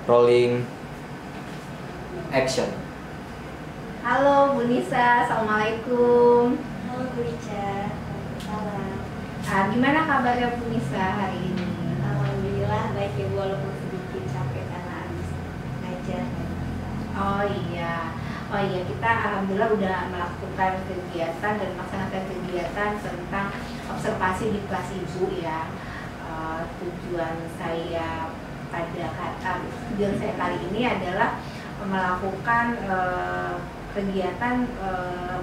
Rolling action. Halo Bu Nisa, Assalamualaikum. Halo Bu Ica, salam. Gimana kabarnya Bu Nisa hari ini? Alhamdulillah baik ya Bu, walaupun sedikit capek karena habis ngajar. Oh iya, kita alhamdulillah udah melakukan kegiatan dan melaksanakan kegiatan tentang observasi di kelas Ibu ya. Tujuan saya kali ini adalah melakukan kegiatan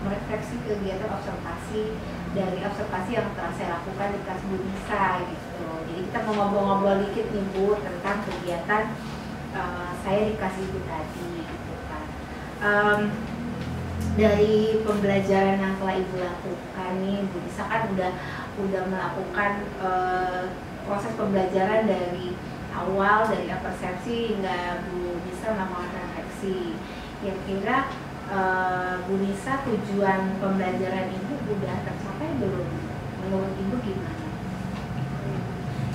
merefleksi kegiatan observasi dari observasi yang telah saya lakukan di kelas Bu Nisa gitu. Jadi kita mau ngobrol-ngobrol dikit nih Bu tentang kegiatan saya di kelas Ibu tadi gitu kan. Dari pembelajaran yang telah Ibu lakukan nih, Bu Nisa kan udah melakukan proses pembelajaran dari awal, dari persepsi hingga Bu Nisa melakukan refleksi. Kira-kira Bu Nisa tujuan pembelajaran Ibu udah tercapai belum? Menurut Ibu gimana?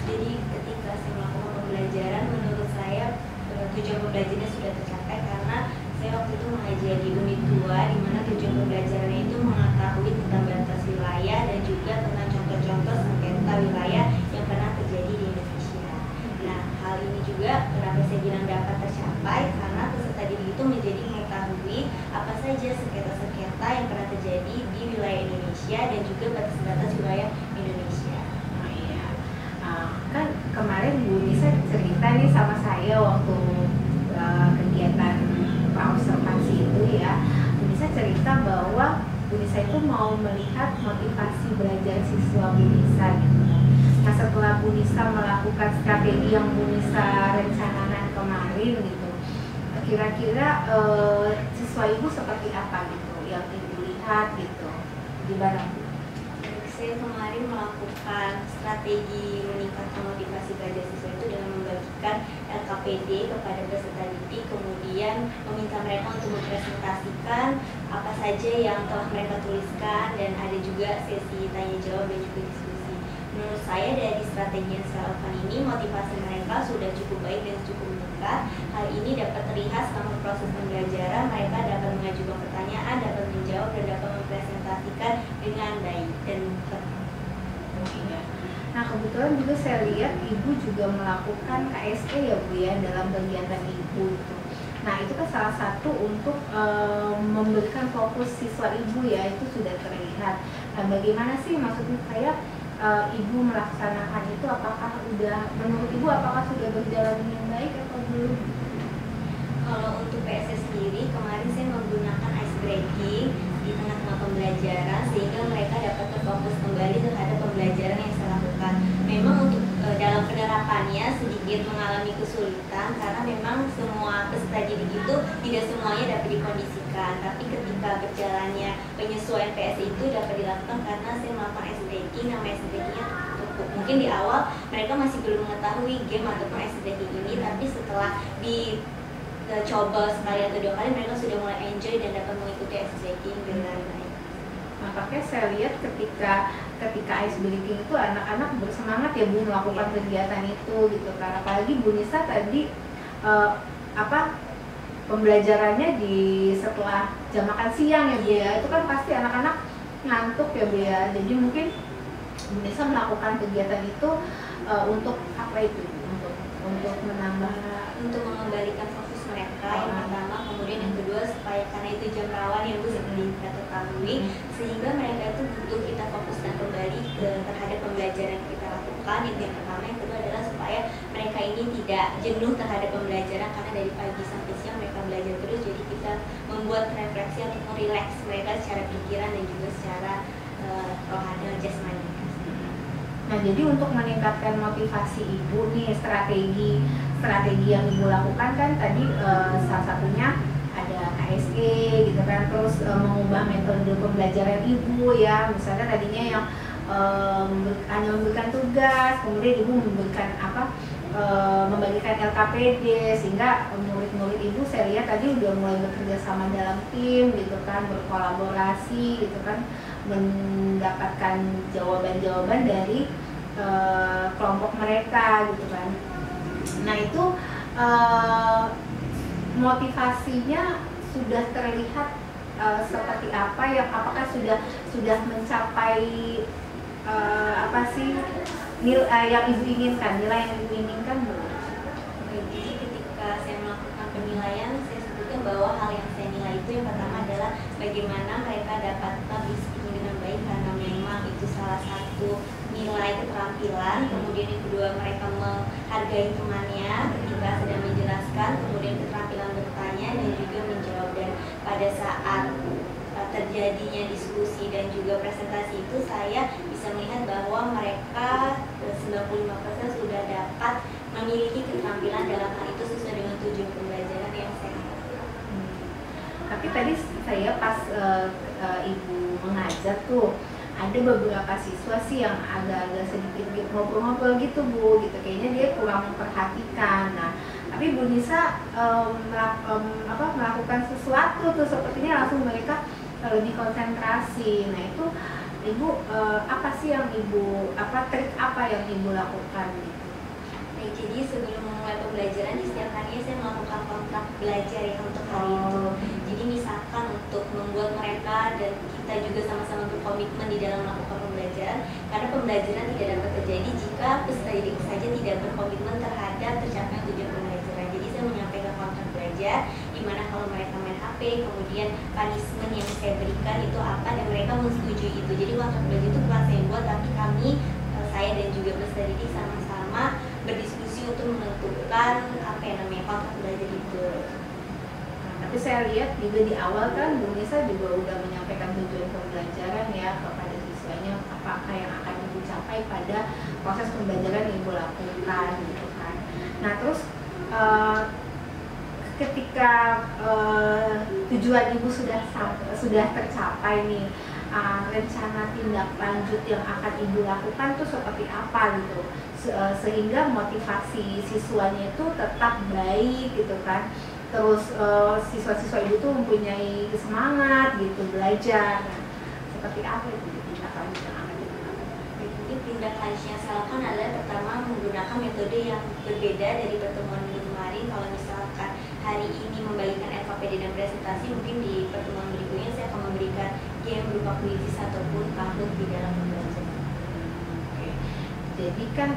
Jadi ketika saya melakukan pembelajaran, menurut saya tujuan pembelajarannya sudah tercapai karena saya waktu itu mengajar di unit 2, di mana tujuan pembelajarannya itu mengetahui tentang batas wilayah dan juga tentang contoh-contoh sengketa wilayah yang pernah terjadi di Indonesia. Nah, hal ini juga kenapa saya bilang dapat tercapai karena peserta didik itu menjadi mengetahui apa saja sengketa-sengketa yang pernah terjadi di wilayah Indonesia dan juga batas-batas wilayah Indonesia. Oh iya, kan kemarin Bu Nisa cerita nih sama saya waktu kegiatan observasi itu ya. Bu Nisa cerita bahwa Bu Nisa itu mau melihat motivasi belajar siswa Bu Nisa gitu. Nah, setelah Bu Nisa melakukan strategi yang Bu Nisa rencanakan kemarin gitu, kira-kira siswa Ibu seperti apa gitu yang Ibu lihat gitu? Gimana Bu? Saya kemarin melakukan strategi meningkatkan motivasi belajar siswa itu dengan membagikan LKPD kepada peserta didik, kemudian meminta mereka untuk mempresentasikan apa saja yang telah mereka tuliskan, dan ada juga sesi tanya jawab dan juga diskusi. Menurut saya dari strategi yang saya lakukan ini, motivasi mereka sudah cukup baik dan cukup meningkat. Hal ini dapat terlihat selama proses pembelajaran, mereka dapat mengajukan pertanyaan, dapat menjawab, dan dapat mempresentasikan dengan baik dan Nah, kebetulan juga saya lihat Ibu juga melakukan KSE ya Bu ya dalam kegiatan Ibu itu. Nah, itu kan salah satu untuk memberikan fokus siswa Ibu ya, itu sudah terlihat. Nah, bagaimana sih maksudnya saya Ibu melaksanakan itu, apakah menurut Ibu apakah sudah berjalan dengan baik atau belum? Kalau untuk PSS sendiri, kemarin saya menggunakan ice breaking di tengah-tengah pembelajaran sehingga mereka dapat terfokus kembali terhadap pembelajaran yang saya lakukan. Memang untuk dalam penerapannya sedikit mengalami kesulitan karena memang semua peserta didik itu tidak semuanya dapat dikondisikan. Tapi ketika berjalannya penyesuaian PSS itu dapat dilakukan karena saya melakukan ice breaking, nama ice breakingnya cukup. Mungkin di awal mereka masih belum mengetahui game ataupun ice breaking ini, tapi setelah coba sekali atau 2 kali mereka sudah mulai enjoy dan dapat mengikuti ice breaking dengan baik. Makanya saya lihat ketika ice breaking itu anak-anak bersemangat ya Bu melakukan kegiatan itu gitu kan. Apalagi Bu Nisa tadi pembelajarannya di setelah jam makan siang ya Bu ya. Itu kan pasti anak-anak ngantuk ya Bu ya. Jadi mungkin Bu Nisa melakukan kegiatan itu untuk apa itu? Untuk mengembalikan fokus mereka yang pertama, kemudian yang kedua supaya karena itu jam rawan yang Bu seperti kita ketahui, sehingga mereka itu butuh kita fokuskan kembali terhadap pembelajaran yang kita lakukan. Itu yang pertama. Yang kedua adalah supaya mereka ini tidak jenuh terhadap pembelajaran karena dari pagi sampai siang mereka belajar terus. Jadi kita membuat refleksi untuk merileks mereka secara pikiran dan juga secara rohani jasmani. Nah, jadi untuk meningkatkan motivasi Ibu nih, strategi yang Ibu lakukan kan tadi salah satunya ada KSE gitu kan, terus mengubah metode pembelajaran Ibu ya, misalnya tadinya yang hanya memberikan tugas, kemudian Ibu memberikan membagikan LKPD sehingga murid-murid Ibu saya lihat tadi udah mulai bekerja sama dalam tim gitu kan, berkolaborasi gitu kan, mendapatkan jawaban-jawaban dari kelompok mereka gitu kan. Nah itu motivasinya sudah terlihat seperti apa, yang apakah sudah mencapai apa sih nilai yang ibu inginkan, nilai yang ibu inginkan belum? Jadi ketika saya melakukan penilaian, saya sebutkan bahwa hal yang saya nilai itu yang pertama adalah bagaimana mereka dapat public speaking dengan baik, karena memang itu salah satu nilai keterampilan. Kemudian yang kedua, mereka menghargai temannya ketika sedang menjelaskan, kemudian keterampilan bertanya dan juga menjawab. Dan pada saat terjadinya diskusi dan juga presentasi itu, saya bisa melihat bahwa mereka 95% sudah dapat memiliki keterampilan dalam hal itu sesuai dengan tujuan pembelajaran yang saya Tapi tadi saya pas ibu mengajar tuh, ada beberapa siswa sih yang agak-agak sedikit ngobrol-ngobrol gitu Bu, gitu kayaknya dia kurang memperhatikan. Nah, tapi Bu Nisa melakukan sesuatu tuh, sepertinya langsung mereka lebih konsentrasi. Nah itu ibu apa sih yang ibu trik apa yang ibu lakukan gitu? Jadi sebelum memulai pembelajaran di setiap harinya saya melakukan kontrak belajar ya untuk hari itu. Jadi misalkan untuk membuat mereka dan kita juga sama-sama berkomitmen di dalam melakukan pembelajaran, karena pembelajaran tidak dapat terjadi jika peserta didik saja tidak berkomitmen terhadap tercapainya tujuan pembelajaran. Jadi saya menyampaikan kontrak belajar, dimana kalau mereka main HP, kemudian punishment yang saya berikan itu apa, dan mereka menyetujui itu. Jadi kontrak belajar itu bukan saya buat, tapi kami, saya dan juga peserta didik sama-sama berdiskusi untuk menentukan apa yang namanya kontrak belajar itu. Nah, tapi saya lihat juga di awal kan Bu Nisa juga udah menyampaikan tujuan pembelajaran ya kepada siswanya, apakah yang akan ibu capai pada proses pembelajaran yang ibu lakukan gitu kan. Nah terus ketika tujuan ibu sudah tercapai nih, rencana tindak lanjut yang akan ibu lakukan tuh seperti apa gitu, sehingga motivasi siswanya itu tetap baik gitu kan, terus siswa-siswa ibu tuh mempunyai semangat gitu belajar. Nah, seperti apa itu tindak lanjut yang akan ibu lakukan? Jadi tindak lanjut yang saya lakukan adalah pertama menggunakan metode yang berbeda dari pertemuan minggu kemarin. Kalau misalkan hari ini membagikan LKPD dan presentasi, mungkin di pertemuan berikutnya saya akan memberikan game berupa kuisis ataupun kahoot di dalam pembelajaran. Jadi kan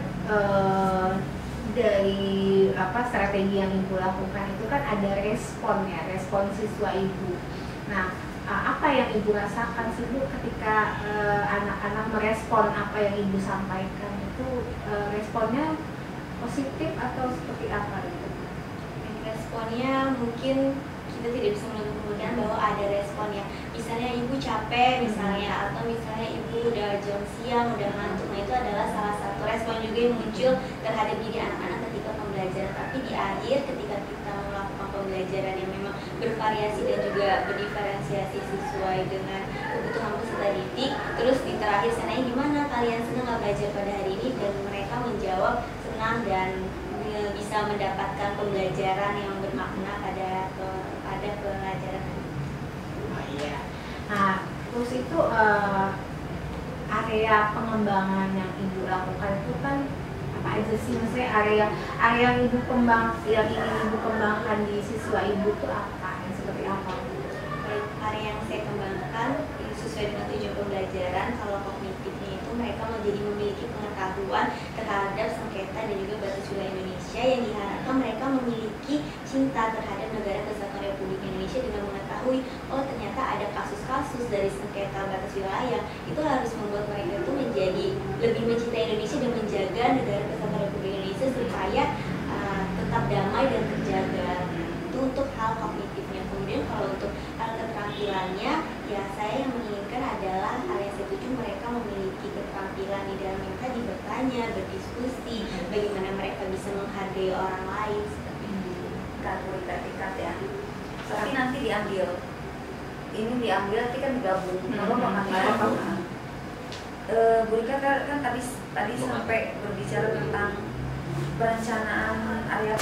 dari strategi yang ibu lakukan itu kan ada respon siswa ibu. Nah, apa yang ibu rasakan sih Bu ketika anak-anak merespon apa yang ibu sampaikan itu, responnya positif atau seperti apa gitu? Responnya mungkin kita tidak bisa menutup kemungkinan bahwa ada responnya. Misalnya ibu capek misalnya, atau misalnya ibu udah jam siang, udah ngantuk. Nah itu adalah salah satu respon juga yang muncul terhadap diri anak-anak ketika pembelajaran. Tapi di akhir ketika kita melakukan pembelajaran yang memang bervariasi dan juga berdiferensiasi sesuai dengan kebutuhan peserta didik, terus di terakhir saya nanya gimana kalian senang nggak belajar pada hari ini, dan mereka menjawab senang dan bisa mendapatkan pembelajaran yang bermakna pada pelajaran. Oh iya. Nah, terus itu area pengembangan yang ibu lakukan itu kan apa aja sih, maksudnya area yang ingin ibu kembangkan di siswa ibu itu apa, yang seperti apa? Area yang saya kembangkan sesuai dengan tujuan pembelajaran. Kalau kognitifnya itu mereka menjadi memiliki pengetahuan terhadap sengketa dan juga batas wilayah Indonesia, yang diharapkan mereka memiliki cinta terhadap negara kesatuan Republik Indonesia dengan mengetahui oh ternyata ada kasus-kasus dari sengketa batas wilayah. Itu harus membuat mereka itu menjadi lebih mencintai Indonesia dan menjaga negara kesatuan Republik Indonesia supaya tetap damai dan terjaga. Itu untuk hal kognitifnya. Kemudian kalau untuk hal keterampilannya, ya saya yang menginginkan adalah hal yang saya tuju mereka memiliki keterampilan di dalam yang tadi bertanya, berdiskusi, bagaimana mereka bisa menghargai orang lain seperti itu. Tingkat ya. Tapi nanti diambil, ini diambil nanti kan digabung. Kalau makan Bu Rika kan tadi sampai berbicara tentang perencanaan area